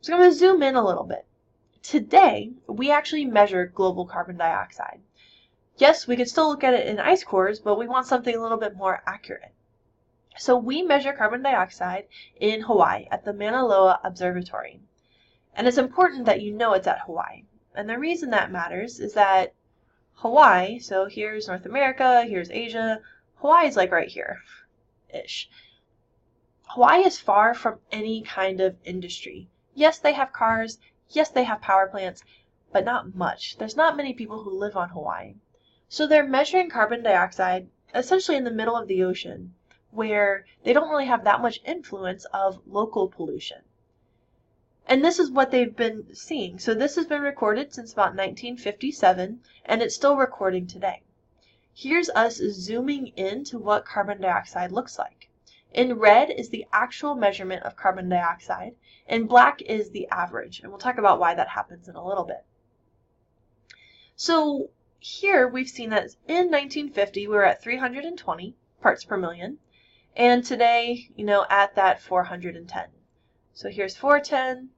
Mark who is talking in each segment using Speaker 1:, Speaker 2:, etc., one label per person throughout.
Speaker 1: So I'm going to zoom in a little bit. Today, we actually measure global carbon dioxide. Yes, we could still look at it in ice cores, but we want something a little bit more accurate. So we measure carbon dioxide in Hawaii at the Mauna Loa Observatory. And it's important that you know it's at Hawaii. And the reason that matters is that Hawaii, so here's North America, here's Asia, Hawaii is like right here-ish. Hawaii is far from any kind of industry. Yes, they have cars, yes, they have power plants, but not much. There's not many people who live on Hawaii. So they're measuring carbon dioxide essentially in the middle of the ocean, where they don't really have that much influence of local pollution. And this is what they've been seeing. So this has been recorded since about 1957, and it's still recording today. Here's us zooming into what carbon dioxide looks like. In red is the actual measurement of carbon dioxide, and black is the average, and we'll talk about why that happens in a little bit. So here we've seen that in 1950 we were at 320 parts per million, and today, at that 410. So here's 410,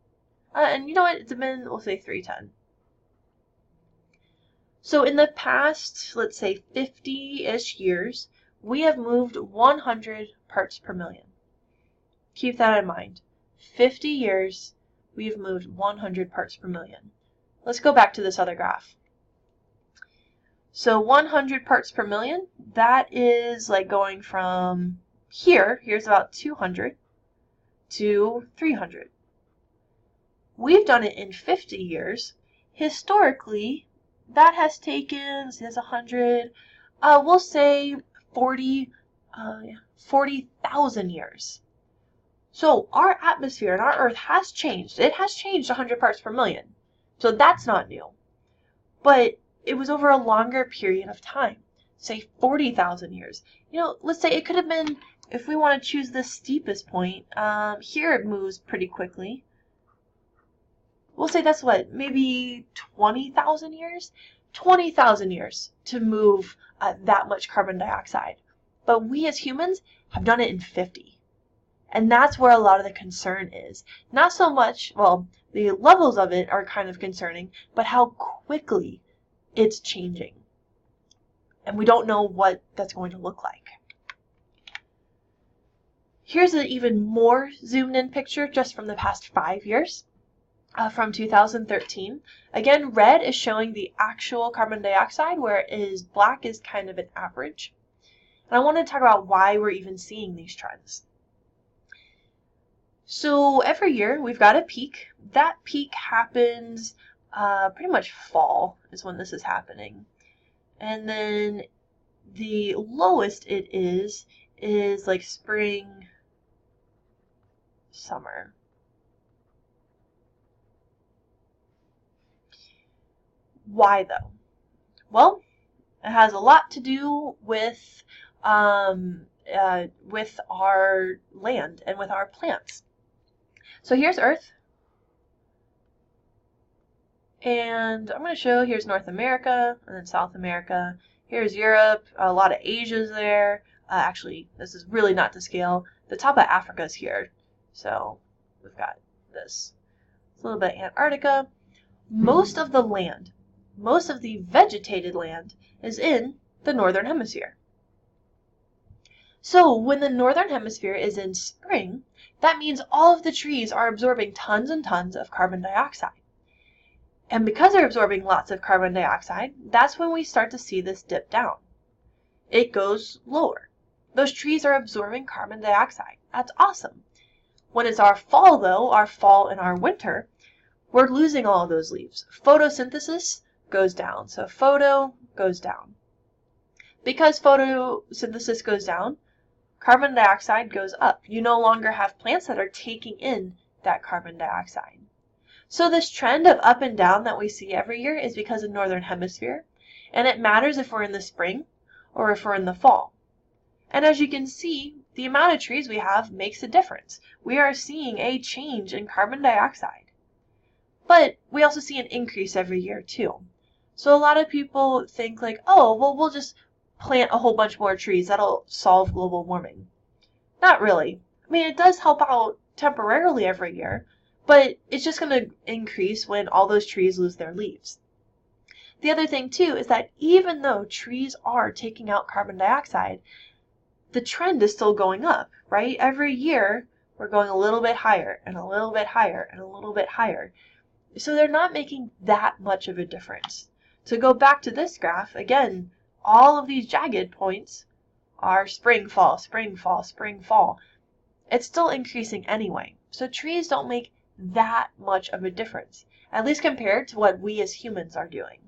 Speaker 1: and you know what, it's been, we'll say 310. So in the past, let's say 50-ish years, we have moved 100 parts per million. Keep that in mind. 50 years, we've moved 100 parts per million. Let's go back to this other graph. So 100 parts per million, that is like going from here's about 200 to 300. We've done it in 50 years. Historically, that has taken, so that's 100, we'll say 40,000 years. So our atmosphere and our Earth has changed. It has changed 100 parts per million. So that's not new. But it was over a longer period of time, say 40,000 years. Let's say it could have been, if we want to choose the steepest point, here it moves pretty quickly. We'll say that's what, maybe 20,000 years? 20,000 years to move that much carbon dioxide. But we as humans have done it in 50. And that's where a lot of the concern is. Not so much, well, the levels of it are kind of concerning, but how quickly it's changing. And we don't know what that's going to look like. Here's an even more zoomed in picture just from the past 5 years. From 2013. Again, red is showing the actual carbon dioxide, whereas black is kind of an average. And I want to talk about why we're even seeing these trends. So every year we've got a peak. That peak happens pretty much fall is when this is happening. And then the lowest it is like spring, summer. Why though? Well, it has a lot to do with our land and with our plants. So here's Earth, and I'm going to show here's North America and then South America. Here's Europe. A lot of Asia's there. Actually, this is really not to scale. The top of Africa's here, so we've got this. A little bit of Antarctica. Most of the land. Most of the vegetated land is in the Northern Hemisphere. So when the Northern Hemisphere is in spring, that means all of the trees are absorbing tons and tons of carbon dioxide. And because they're absorbing lots of carbon dioxide, that's when we start to see this dip down. It goes lower. Those trees are absorbing carbon dioxide. That's awesome. When it's our fall though, our fall and our winter, we're losing all of those leaves. Photosynthesis goes down. So photo goes down. Because photosynthesis goes down, carbon dioxide goes up. You no longer have plants that are taking in that carbon dioxide. So this trend of up and down that we see every year is because of Northern Hemisphere, and it matters if we're in the spring or if we're in the fall. And as you can see, the amount of trees we have makes a difference. We are seeing a change in carbon dioxide. But we also see an increase every year too. So a lot of people think like, oh, well, we'll just plant a whole bunch more trees. That'll solve global warming. Not really. I mean, it does help out temporarily every year, but it's just going to increase when all those trees lose their leaves. The other thing too is that even though trees are taking out carbon dioxide, the trend is still going up, right? Every year we're going a little bit higher and a little bit higher and a little bit higher. So they're not making that much of a difference. To go back to this graph, again, all of these jagged points are spring, fall, spring, fall, spring, fall. It's still increasing anyway. So trees don't make that much of a difference, at least compared to what we as humans are doing.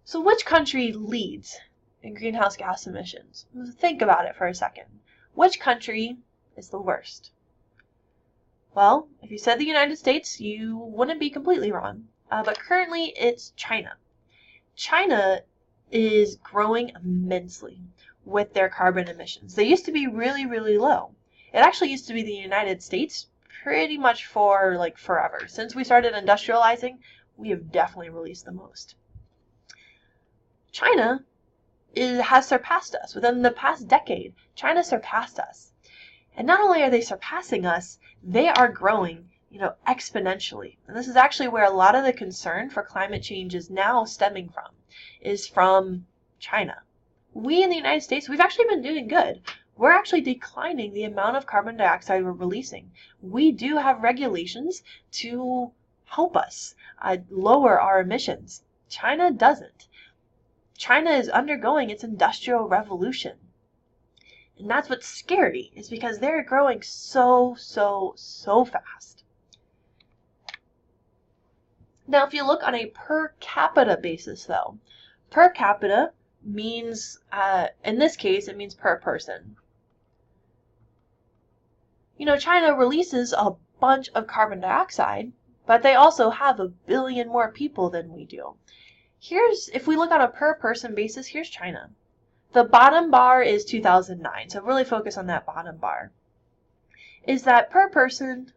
Speaker 1: So which country leads in greenhouse gas emissions? Think about it for a second. Which country is the worst? Well, if you said the United States, you wouldn't be completely wrong. But currently it's China. China is growing immensely with their carbon emissions. They used to be really, really low. It actually used to be the United States pretty much for like forever. Since we started industrializing, we have definitely released the most. China has surpassed us. Within the past decade, China surpassed us. And not only are they surpassing us, they are growing, exponentially. And this is actually where a lot of the concern for climate change is now stemming from, is from China. We in the United States, we've actually been doing good. We're actually declining the amount of carbon dioxide we're releasing. We do have regulations to help us lower our emissions. China doesn't. China is undergoing its industrial revolution. And that's what's scary, is because they're growing so fast. Now, if you look on a per capita basis, though, per capita means, in this case, it means per person. China releases a bunch of carbon dioxide, but they also have 1 billion more people than we do. If we look on a per person basis, here's China. The bottom bar is 2009, so really focus on that bottom bar. Is that per person,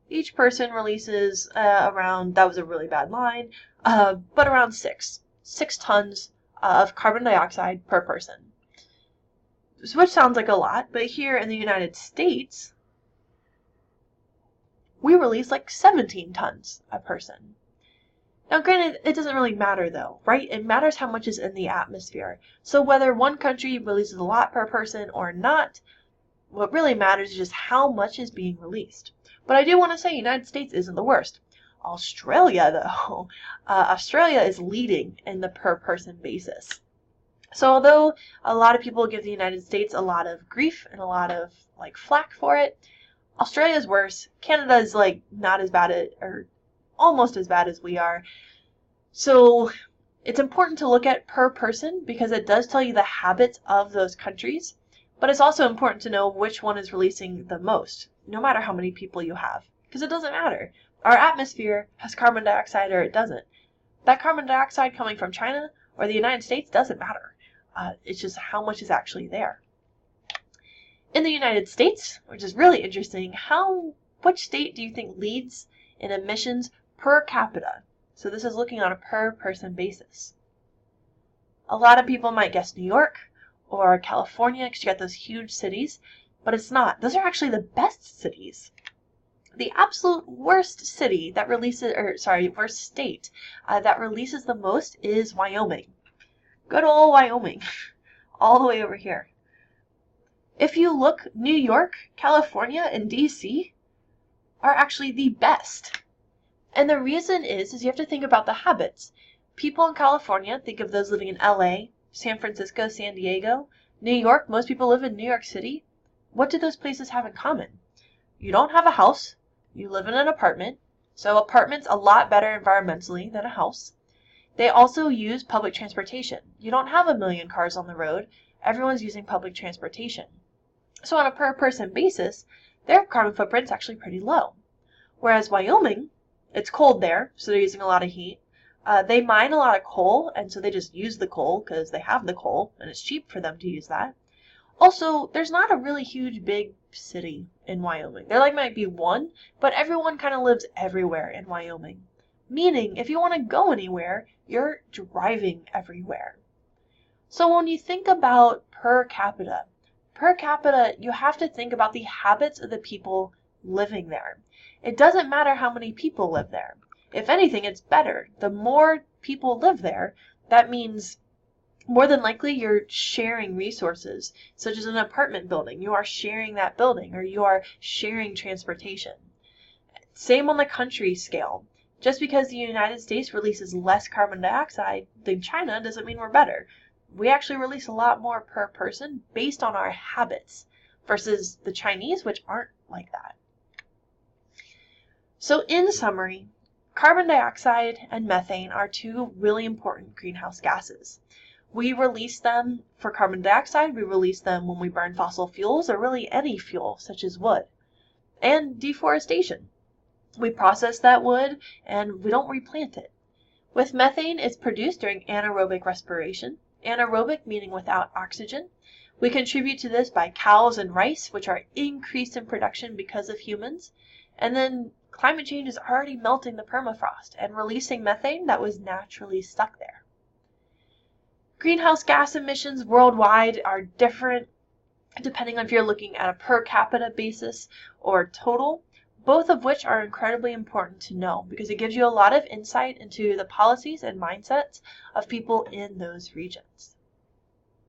Speaker 1: each person releases around, that was a really bad line, but around 6 tons of carbon dioxide per person. Which sounds like a lot, but here in the United States, we release like 17 tons a person. Now, granted, it doesn't really matter though, right? It matters how much is in the atmosphere. So whether one country releases a lot per person or not, what really matters is just how much is being released. But I do want to say United States isn't the worst. Australia, though, Australia is leading in the per person basis. So although a lot of people give the United States a lot of grief and a lot of flack for it, Australia's worse. Canada is not as bad or almost as bad as we are. So it's important to look at per person because it does tell you the habits of those countries, but it's also important to know which one is releasing the most, no matter how many people you have, because it doesn't matter. Our atmosphere has carbon dioxide or it doesn't. That carbon dioxide coming from China or the United States doesn't matter. It's just how much is actually there. In the United States, which is really interesting, which state do you think leads in emissions per capita? So this is looking on a per person basis. A lot of people might guess New York or California because you got those huge cities, but it's not. Those are actually the best cities. The absolute worst city that releases, worst state that releases the most is Wyoming. Good old Wyoming, all the way over here. If you look, New York, California, and DC are actually the best. And the reason is you have to think about the habits. People in California, think of those living in LA, San Francisco, San Diego, New York. Most people live in New York City. What do those places have in common? You don't have a house. You live in an apartment. So apartment's a lot better environmentally than a house. They also use public transportation. You don't have 1 million cars on the road. Everyone's using public transportation. So on a per person basis, their carbon footprint's actually pretty low. Whereas Wyoming, it's cold there, so they're using a lot of heat. They mine a lot of coal, and so they just use the coal because they have the coal, and it's cheap for them to use that. Also, there's not a really huge, big city in Wyoming. There might be one, but everyone kind of lives everywhere in Wyoming. Meaning, if you want to go anywhere, you're driving everywhere. So when you think about per capita, you have to think about the habits of the people living there. It doesn't matter how many people live there. If anything, it's better. The more people live there, that means more than likely you're sharing resources, such as an apartment building. You are sharing that building, or you are sharing transportation. Same on the country scale. Just because the United States releases less carbon dioxide than China doesn't mean we're better. We actually release a lot more per person based on our habits versus the Chinese, which aren't like that. So in summary, carbon dioxide and methane are two really important greenhouse gases. We release them for carbon dioxide, we release them when we burn fossil fuels, or really any fuel, such as wood. And deforestation. We process that wood and we don't replant it. With methane, it's produced during anaerobic respiration. Anaerobic meaning without oxygen. We contribute to this by cows and rice, which are increased in production because of humans. And then climate change is already melting the permafrost and releasing methane that was naturally stuck there. Greenhouse gas emissions worldwide are different depending on if you're looking at a per capita basis or total, both of which are incredibly important to know because it gives you a lot of insight into the policies and mindsets of people in those regions.